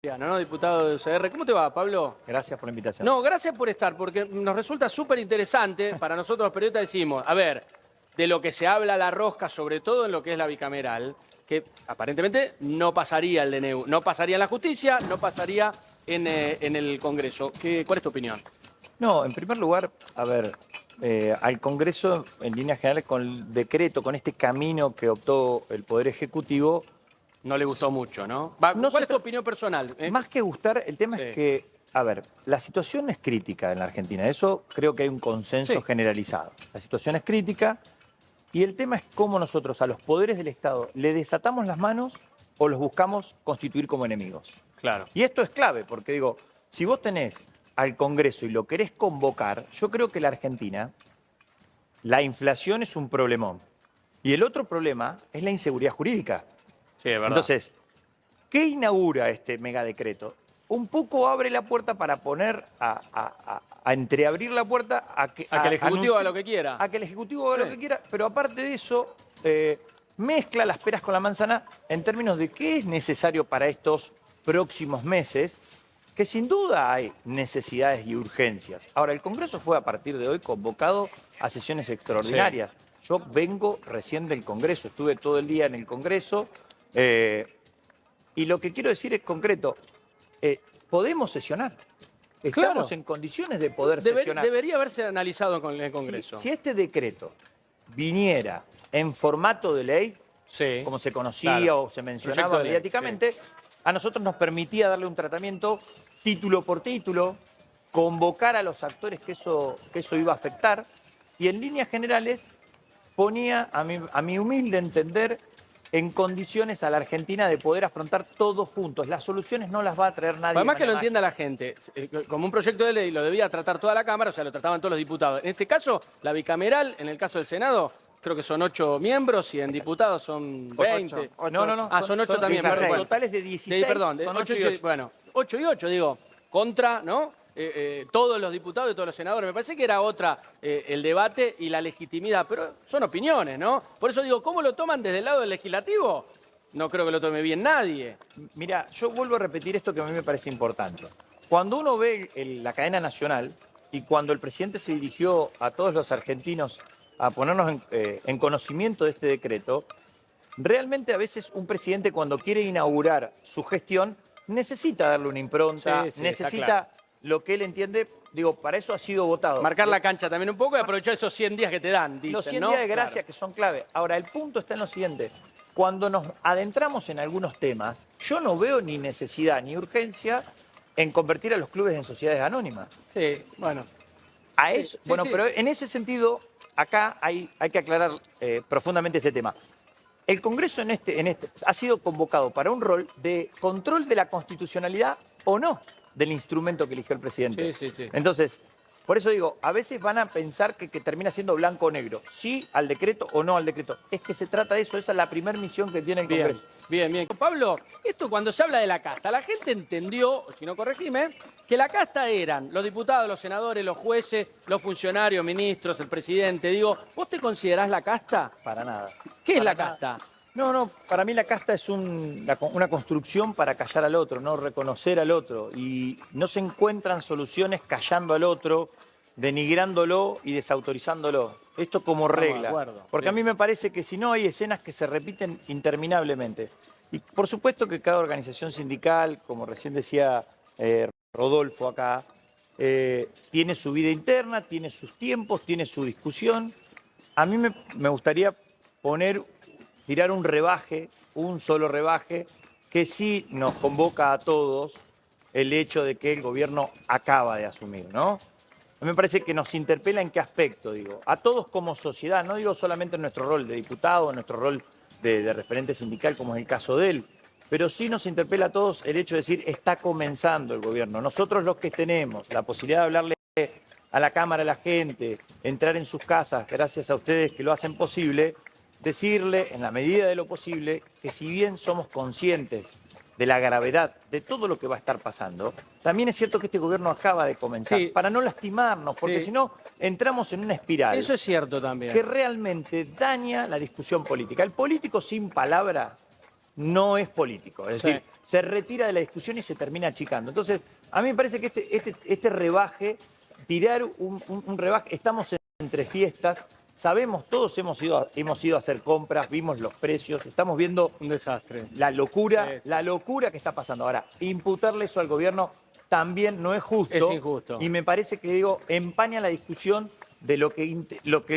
¿No, diputado de UCR? ¿Cómo te va, Pablo? Gracias por la invitación. No, gracias por estar, porque nos resulta súper interesante. Para nosotros los periodistas decimos, a ver, de lo que se habla la rosca, sobre todo en lo que es la bicameral, que aparentemente no pasaría el DNU, no pasaría en la justicia, no pasaría en el Congreso. ¿Cuál es tu opinión? No, en primer lugar, a ver, al Congreso, en líneas generales, con el decreto, con este camino que optó el Poder Ejecutivo, No le gustó mucho, ¿no? no ¿Cuál se es tu opinión personal? más que gustar, el tema Sí. es que, a ver, la situación es crítica en la Argentina. Eso creo que hay un consenso Sí. generalizado. La situación es crítica y el tema es cómo nosotros a los poderes del Estado le desatamos las manos o los buscamos constituir como enemigos. Claro. Y esto es clave, porque digo, si vos tenés al Congreso y lo querés convocar, yo creo que la Argentina, la inflación es un problemón. Y el otro problema es la inseguridad jurídica. Sí, es verdad. Entonces, ¿qué inaugura este megadecreto? Un poco abre la puerta para poner a entreabrir la puerta a que el Ejecutivo haga lo que quiera. A que el Ejecutivo haga Sí. lo que quiera, pero aparte de eso, mezcla las peras con la manzana en términos de qué es necesario para estos próximos meses, que sin duda hay necesidades y urgencias. Ahora, el Congreso fue a partir de hoy convocado a sesiones extraordinarias. Sí. Yo vengo recién del Congreso, estuve todo el día en el Congreso. Y lo que quiero decir es concreto, podemos sesionar. Estamos Claro. en condiciones de poder sesionar. Debería haberse analizado en el Congreso. Si este decreto viniera en formato de ley, Sí, como se conocía claro. o se mencionaba Ley, mediáticamente, sí. a nosotros nos permitía darle un tratamiento título por título, convocar a los actores que eso iba a afectar, y en líneas generales ponía, a mi humilde entender, en condiciones a la Argentina de poder afrontar todos juntos. Las soluciones no las va a traer nadie. Además que lo entienda la gente, como un proyecto de ley lo debía tratar toda la Cámara, o sea, lo trataban todos los diputados. En este caso, la bicameral, en el caso del Senado, creo que son 8 miembros y en diputados son 20. No. Son 8 también. Bueno, Bueno, totales de 16. Perdón, son 8 8 y 8. Bueno, 8 y 8, digo, contra, ¿no? Todos los diputados y todos los senadores. Me parece que era otra el debate y la legitimidad, pero son opiniones, ¿no? Por eso digo, ¿cómo lo toman desde el lado del legislativo? No creo que lo tome bien nadie. Mira, yo vuelvo a repetir esto que a mí me parece importante. Cuando uno ve la cadena nacional y cuando el presidente se dirigió a todos los argentinos a ponernos en conocimiento de este decreto, realmente a veces un presidente cuando quiere inaugurar su gestión necesita darle una impronta, Sí, necesita lo que él entiende, digo, para eso ha sido votado. Marcar la cancha también un poco y aprovechar esos 100 días que te dan, dicen, los 100 ¿no? días de gracia Claro. que son clave. Ahora, el punto está en lo siguiente. Cuando nos adentramos en algunos temas, yo no veo ni necesidad ni urgencia en convertir a los clubes en sociedades anónimas. Sí, bueno. A eso, Sí, bueno, sí. pero en ese sentido, acá hay que aclarar profundamente este tema. El Congreso ha sido convocado para un rol de control de la constitucionalidad o no del instrumento que eligió el presidente. Sí. Entonces, por eso digo, a veces van a pensar que termina siendo blanco o negro. Sí al decreto o no al decreto. Es que se trata de eso, esa es la primera misión que tiene el Congreso. Bien. Pablo, esto cuando se habla de la casta, la gente entendió, si no corregime, que la casta eran los diputados, los senadores, los jueces, los funcionarios, ministros, el presidente. Digo, ¿vos te considerás la casta? Para nada. ¿Qué es Para la casta? No, para mí la casta es una construcción para callar al otro, no reconocer al otro. Y no se encuentran soluciones callando al otro, denigrándolo y desautorizándolo. Esto como regla. de acuerdo, Porque sí. a mí me parece que si no hay escenas que se repiten interminablemente. Y por supuesto que cada organización sindical, como recién decía Rodolfo acá, tiene su vida interna, tiene sus tiempos, tiene su discusión. A mí me gustaría tirar un solo rebaje, que sí nos convoca a todos el hecho de que el gobierno acaba de asumir, ¿no? A mí me parece que nos interpela en qué aspecto, digo, a todos como sociedad, no digo solamente en nuestro rol de diputado, en nuestro rol de referente sindical, como es el caso de él, pero sí nos interpela a todos el hecho de decir, está comenzando el gobierno. Nosotros los que tenemos la posibilidad de hablarle a la Cámara, a la gente, entrar en sus casas, gracias a ustedes que lo hacen posible, decirle, en la medida de lo posible, que si bien somos conscientes de la gravedad de todo lo que va a estar pasando, también es cierto que este gobierno acaba de comenzar, Sí. para no lastimarnos, porque Sí. si no, entramos en una espiral Eso es cierto también. que realmente daña la discusión política. El político sin palabra no es político. Es Sí. decir, se retira de la discusión y se termina achicando. Entonces, a mí me parece que este rebaje, tirar un rebaje, estamos entre fiestas, sabemos, todos hemos ido a hacer compras, vimos los precios, estamos viendo Un desastre. la locura, Sí, sí. la locura que está pasando. Ahora, imputarle eso al gobierno también no es justo. Es injusto. Y me parece que, empaña la discusión de lo que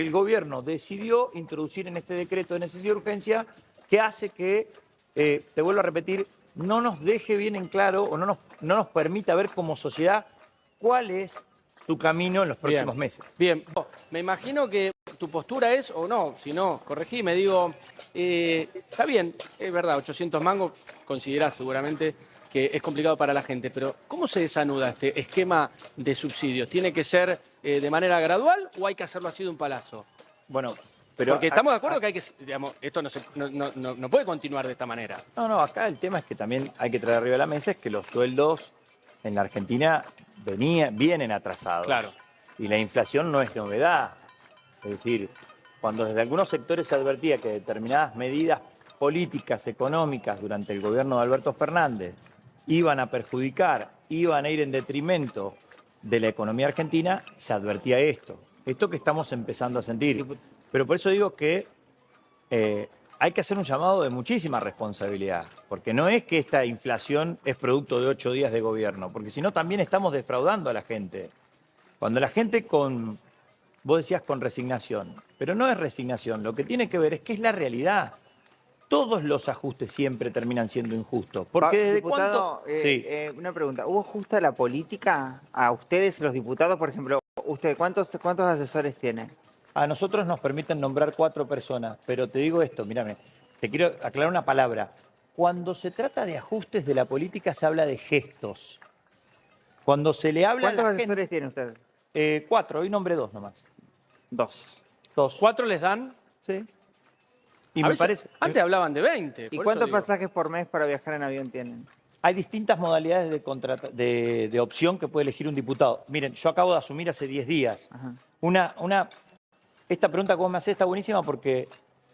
el gobierno decidió introducir en este decreto de necesidad y urgencia, que hace que, te vuelvo a repetir, no nos deje bien en claro o no nos permita ver como sociedad cuál es su camino en los próximos meses. Bien, me imagino que tu postura es, o no, si no, corregime, digo, está bien, es verdad, 800 mangos, considerás seguramente que es complicado para la gente, pero ¿cómo se desanuda este esquema de subsidios? ¿Tiene que ser de manera gradual o hay que hacerlo así de un palazo? Bueno, pero Porque estamos de acuerdo que hay que, digamos, esto no puede continuar de esta manera. No, acá el tema es que también hay que traer arriba de la mesa es que los sueldos en la Argentina vienen atrasados. Claro. Y la inflación no es novedad. Es decir, cuando desde algunos sectores se advertía que determinadas medidas políticas, económicas durante el gobierno de Alberto Fernández iban a perjudicar, iban a ir en detrimento de la economía argentina, se advertía esto. Esto que estamos empezando a sentir. Pero por eso digo que hay que hacer un llamado de muchísima responsabilidad, porque no es que esta inflación es producto de 8 días de gobierno, porque si no también estamos defraudando a la gente. Cuando la gente vos decías con resignación, pero no es resignación, lo que tiene que ver es que es la realidad. Todos los ajustes siempre terminan siendo injustos. Porque desde Diputado, cuánto... Sí. una pregunta. ¿Hubo ajuste a la política? ¿A ustedes, los diputados, por ejemplo? ¿Cuántos asesores tienen? A nosotros nos permiten nombrar 4 personas, pero te digo esto, mírame, te quiero aclarar una palabra. Cuando se trata de ajustes de la política se habla de gestos. Cuando se le habla a ¿Cuántos la asesores tiene usted? gente... 4, hoy nombré 2 nomás. 2. 2. 4 les dan. Sí. Y A me veces- parece... Antes hablaban de 20. ¿Y por eso cuántos digo. pasajes por mes para viajar en avión tienen? Hay distintas modalidades de opción que puede elegir un diputado. Miren, yo acabo de asumir hace 10 días. Ajá. Esta pregunta que vos me hacés está buenísima porque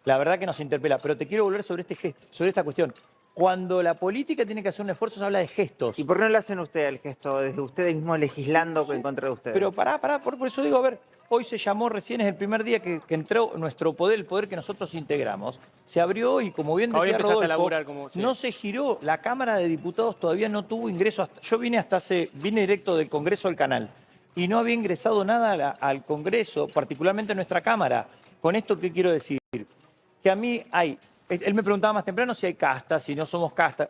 la verdad que nos interpela. Pero te quiero volver sobre este gesto, sobre esta cuestión. Cuando la política tiene que hacer un esfuerzo, se habla de gestos. ¿Y por qué no lo hacen ustedes el gesto, desde ustedes mismos legislando en contra de ustedes? Pero pará, por eso digo, a ver, hoy se llamó, recién es el primer día que entró nuestro poder, el poder que nosotros integramos. Se abrió hoy, como bien Hoy decía empezaste a Rodolfo, laburar como- sí. no se giró. La Cámara de Diputados todavía no tuvo ingreso. Yo vine vine directo del Congreso al canal y no había ingresado nada al Congreso, particularmente en nuestra Cámara. ¿Con esto qué quiero decir? Que a mí él me preguntaba más temprano si hay castas, si no somos castas.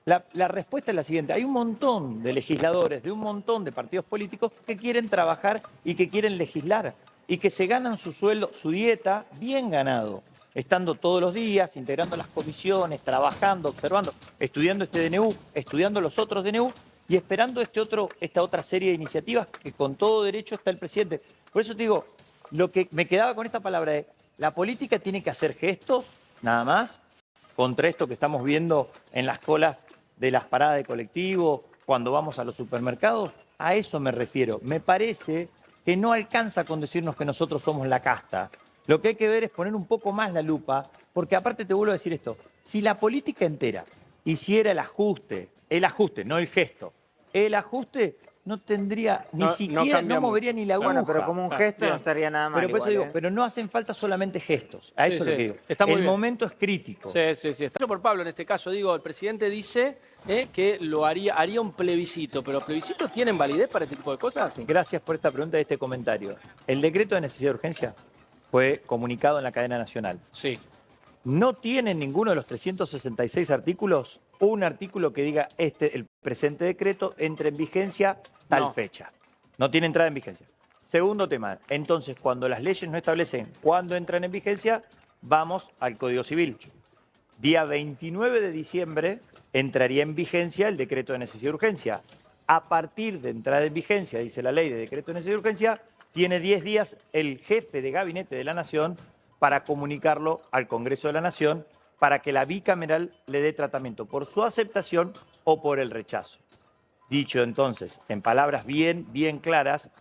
La respuesta es la siguiente. Hay un montón de legisladores de un montón de partidos políticos que quieren trabajar y que quieren legislar y que se ganan su sueldo, su dieta, bien ganado, estando todos los días, integrando las comisiones, trabajando, observando, estudiando este DNU, estudiando los otros DNU y esperando esta otra serie de iniciativas que con todo derecho está el presidente. Por eso te digo, lo que me quedaba con esta palabra es, la política tiene que hacer gestos, nada más, contra esto que estamos viendo en las colas de las paradas de colectivo, cuando vamos a los supermercados, a eso me refiero. Me parece que no alcanza con decirnos que nosotros somos la casta. Lo que hay que ver es poner un poco más la lupa, porque aparte te vuelvo a decir esto, si la política entera hiciera el ajuste, no el gesto, el ajuste no tendría, ni siquiera, no cambiamos. movería ni la aguja. Bueno, pero como un gesto bien. no estaría nada mal. Pero por eso igual, digo, pero no hacen falta solamente gestos. A Sí, eso sí. es lo que digo. Está muy El bien. momento es crítico. Sí. Está por Pablo en este caso, digo, el presidente dice que haría un plebiscito, pero ¿plebiscitos tienen validez para este tipo de cosas? Gracias por esta pregunta y este comentario. El decreto de necesidad de urgencia fue comunicado en la cadena nacional. Sí. No tiene ninguno de los 366 artículos un artículo que diga el presente decreto entra en vigencia tal No. fecha. No tiene entrada en vigencia. Segundo tema, entonces cuando las leyes no establecen cuándo entran en vigencia, vamos al Código Civil. Día 29 de diciembre entraría en vigencia el decreto de necesidad de urgencia. A partir de entrada en vigencia, dice la ley de decreto de necesidad de urgencia, tiene 10 días el jefe de gabinete de la Nación para comunicarlo al Congreso de la Nación para que la bicameral le dé tratamiento por su aceptación o por el rechazo. Dicho entonces, en palabras bien claras,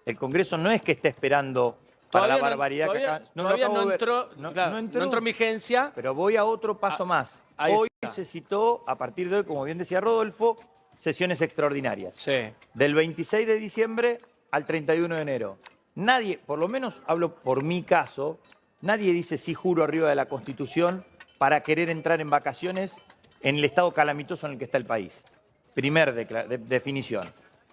el Congreso no es que esté esperando para la Todavía barbaridad que todavía- acá... lo todavía acabo no de ver. entró, No, claro, no no entró. entró en vigencia. Pero voy a otro paso más. ahí Hoy está. se citó, a partir de hoy, como bien decía Rodolfo, sesiones extraordinarias. Sí. Del 26 de diciembre al 31 de enero. Nadie, por lo menos hablo por mi caso, nadie dice sí juro arriba de la Constitución para querer entrar en vacaciones en el estado calamitoso en el que está el país. Primer definición.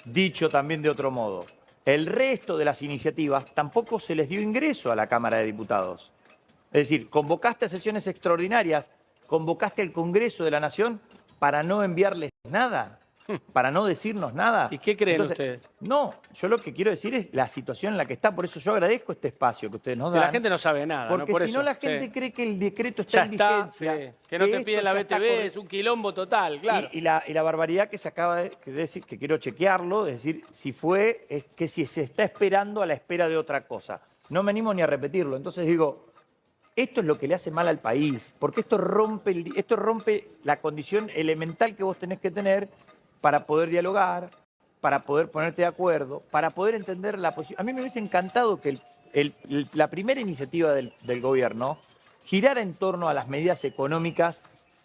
Dicho también de otro modo, el resto de las iniciativas tampoco se les dio ingreso a la Cámara de Diputados. Es decir, convocaste a sesiones extraordinarias, convocaste al Congreso de la Nación para no enviarles nada, para no decirnos nada. ¿Y qué creen Entonces, ustedes? No, yo lo que quiero decir es la situación en la que está, por eso yo agradezco este espacio que ustedes nos Que dan. la gente no sabe nada, ¿no? Porque Por si eso, no la gente sí. cree que el decreto está Ya en está, vigencia. sí. Que no te esto piden la ya está BTV, es un quilombo total, claro. y la barbaridad que se acaba de decir, que quiero chequearlo, es decir, si fue, es que si se está esperando a la espera de otra cosa. No me animo ni a repetirlo. Entonces digo, esto es lo que le hace mal al país, porque esto rompe la condición elemental que vos tenés que tener para poder dialogar, para poder ponerte de acuerdo, para poder entender la posición. A mí me hubiese encantado que la primera iniciativa del gobierno girara en torno a las medidas económicas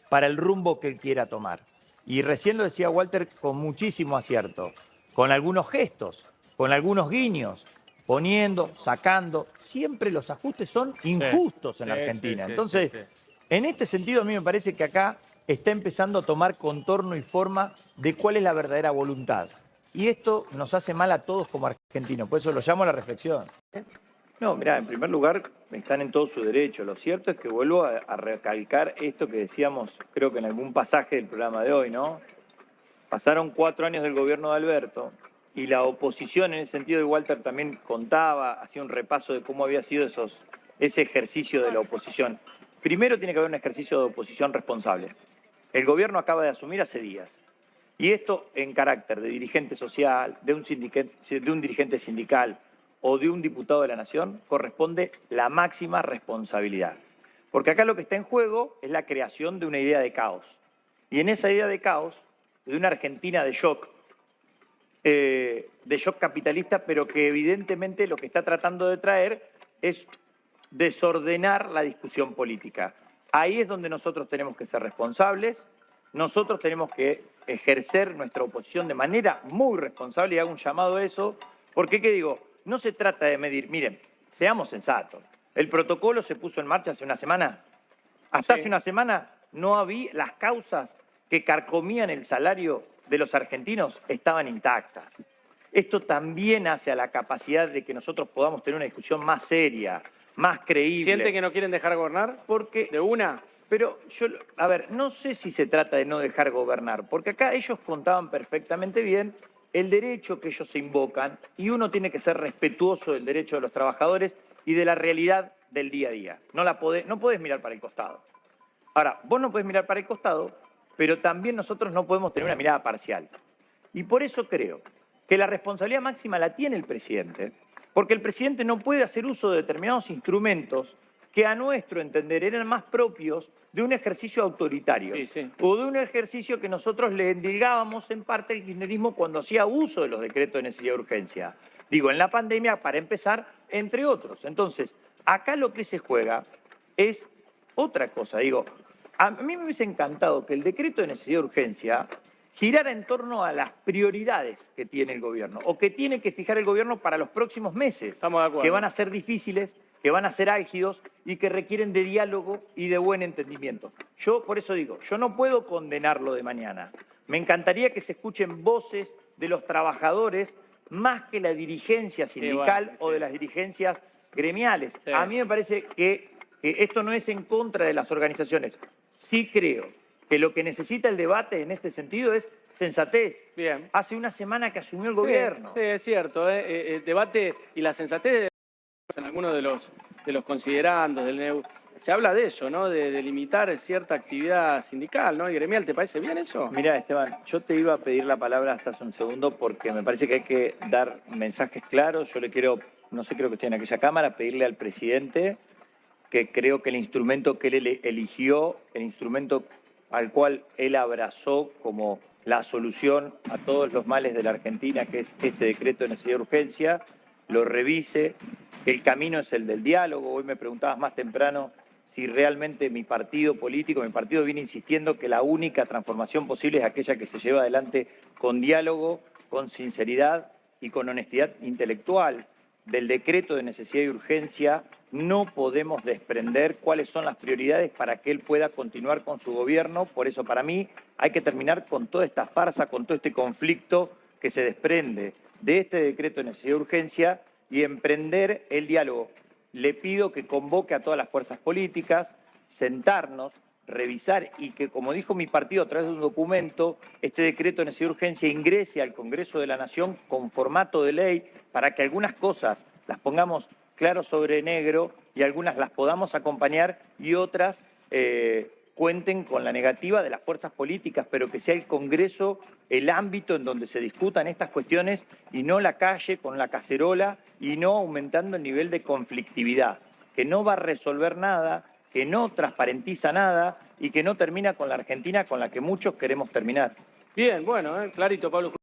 para el rumbo que él quiera tomar. Y recién lo decía Walter con muchísimo acierto, con algunos gestos, con algunos guiños, poniendo, sacando. Siempre los ajustes son injustos en la Sí, Argentina. sí, sí, Entonces, sí, sí. en este sentido, a mí me parece que acá está empezando a tomar contorno y forma de cuál es la verdadera voluntad. Y esto nos hace mal a todos como argentinos, por eso lo llamo a la reflexión. No, mirá, en primer lugar, están en todo su derecho. Lo cierto es que vuelvo a recalcar esto que decíamos, creo que en algún pasaje del programa de hoy, ¿no? Pasaron 4 años del gobierno de Alberto y la oposición, en ese sentido, y Walter también contaba, hacía un repaso de cómo había sido ese ejercicio de la oposición. Primero tiene que haber un ejercicio de oposición responsable. El gobierno acaba de asumir hace días. Y esto en carácter de dirigente social, de un dirigente sindical o de un diputado de la Nación, corresponde la máxima responsabilidad. Porque acá lo que está en juego es la creación de una idea de caos. Y en esa idea de caos, de una Argentina de shock capitalista, pero que evidentemente lo que está tratando de traer es desordenar la discusión política. Ahí es donde nosotros tenemos que ser responsables, nosotros tenemos que ejercer nuestra oposición de manera muy responsable y hago un llamado a eso, porque, ¿qué digo? No se trata de medir, miren, seamos sensatos, el protocolo se puso en marcha hace una semana, hasta hace una semana no había, las causas que carcomían el salario de los argentinos estaban intactas. Esto también hace a la capacidad de que nosotros podamos tener una discusión más seria, más creíble. ¿Siente que no quieren dejar gobernar? Porque, ¿De una? pero yo, a ver, no sé si se trata de no dejar gobernar, porque acá ellos contaban perfectamente bien el derecho que ellos se invocan y uno tiene que ser respetuoso del derecho de los trabajadores y de la realidad del día a día. No podés mirar para el costado. Ahora, vos no podés mirar para el costado, pero también nosotros no podemos tener una mirada parcial. Y por eso creo que la responsabilidad máxima la tiene el presidente, porque el presidente no puede hacer uso de determinados instrumentos que a nuestro entender eran más propios de un ejercicio autoritario o de un ejercicio que nosotros le endilgábamos en parte al kirchnerismo cuando hacía uso de los decretos de necesidad de urgencia. Digo, en la pandemia, para empezar, entre otros. Entonces, acá lo que se juega es otra cosa. Digo, a mí me hubiese encantado que el decreto de necesidad de urgencia girara en torno a las prioridades que tiene el gobierno o que tiene que fijar el gobierno para los próximos meses. Estamos de acuerdo. Que van a ser difíciles, que van a ser álgidos y que requieren de diálogo y de buen entendimiento. Yo por eso digo, yo no puedo condenarlo de mañana. Me encantaría que se escuchen voces de los trabajadores más que la dirigencia sindical o de las dirigencias gremiales. Sí. A mí me parece que esto no es en contra de las organizaciones. Sí creo que lo que necesita el debate en este sentido es sensatez. Bien. Hace una semana que asumió el gobierno. Sí, es cierto. El debate y la sensatez en algunos de los considerandos del NEU, se habla de eso, ¿no? De limitar cierta actividad sindical, ¿no? Y gremial, ¿te parece bien eso? Mirá, Esteban, yo te iba a pedir la palabra hasta hace un segundo porque me parece que hay que dar mensajes claros. Yo le quiero, no sé, creo que estoy en aquella cámara, pedirle al presidente que creo que el instrumento que él eligió, el instrumento al cual él abrazó como la solución a todos los males de la Argentina, que es este decreto de necesidad de urgencia, lo revise, que el camino es el del diálogo. Hoy me preguntabas más temprano si realmente mi partido político, mi partido viene insistiendo que la única transformación posible es aquella que se lleva adelante con diálogo, con sinceridad y con honestidad intelectual. Del decreto de necesidad y urgencia no podemos desprender cuáles son las prioridades para que él pueda continuar con su gobierno. Por eso, para mí, hay que terminar con toda esta farsa, con todo este conflicto que se desprende de este decreto de necesidad y urgencia y emprender el diálogo. Le pido que convoque a todas las fuerzas políticas, sentarnos, revisar y que, como dijo mi partido a través de un documento, este decreto de necesidad y urgencia ingrese al Congreso de la Nación con formato de ley para que algunas cosas las pongamos claro sobre negro y algunas las podamos acompañar y otras cuenten con la negativa de las fuerzas políticas, pero que sea el Congreso el ámbito en donde se discutan estas cuestiones y no la calle con la cacerola y no aumentando el nivel de conflictividad, que no va a resolver nada, que no transparentiza nada y que no termina con la Argentina con la que muchos queremos terminar. Bien, bueno, clarito, Pablo.